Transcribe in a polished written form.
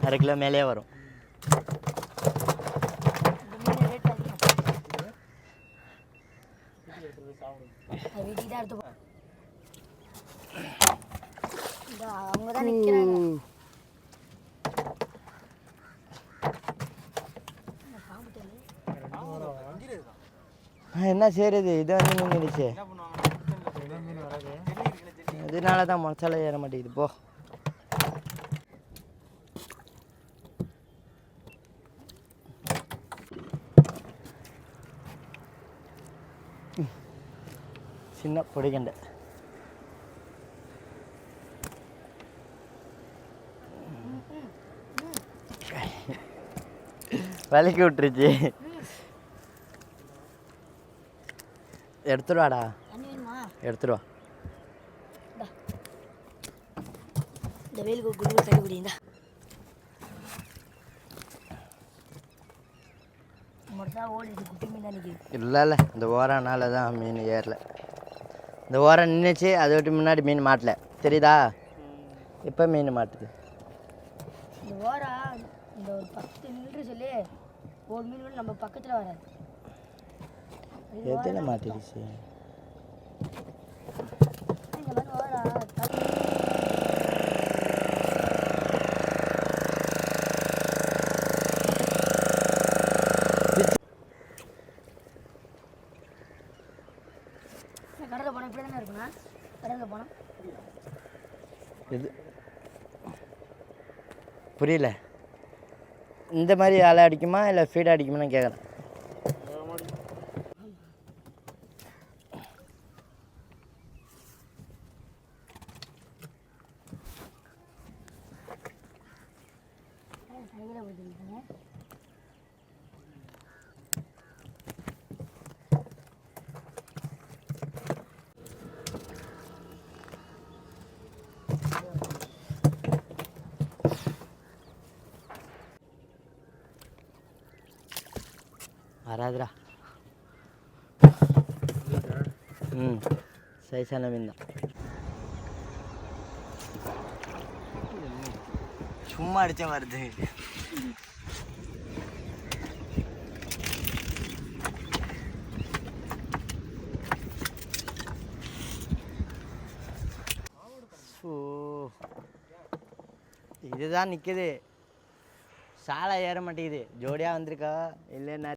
அரை கிலோ மேலேயே வரும். அவங்க தான் நிற்கிறாங்க. என்ன செய்யறது, இதை வந்து நீங்கிடுச்சு. இதனால தான் மசாலா ஏற மாட்டேங்குது. போ சின்ன பொடிகண்டை வலிக்கி விட்டுருச்சு. எடுத்துருவாடா, எடுத்துருவா. இந்த வெயிலுக்கு குடும்ப தண்ணி குடிந்தா இல்லை இல்லை, இந்த ஓரனால தான் மீன் ஏறல. இந்த ஓரம் நின்றுச்சு, அதை விட்டு முன்னாடி மீன் மாட்டல, தெரியுதா? இப்போ மீன் மாட்டுது. இந்த ஓரா இந்த ஒரு 10 நின்று சொல்லி ஒரு மீன் நம்ம பக்கத்தில் வராது. எதில் மாட்டிடுச்சு? இந்த மாதிரி ஓரா கடலில் போனால் இப்படி தானே இருக்குண்ணா? கடலில் போனால் இது புரியல. இந்த மாதிரி அலை அடிக்குமா இல்லை ஃபீட் அடிக்குமான்னு கேட்குறேன். வராதுடா. சைஸான மீன் தான். சும்மா அடிச்சா வருது. இதுதான் நிற்குது, சாலை ஏற மாட்டேங்குது. ஜோடியாக வந்திருக்கா இல்லைன்னா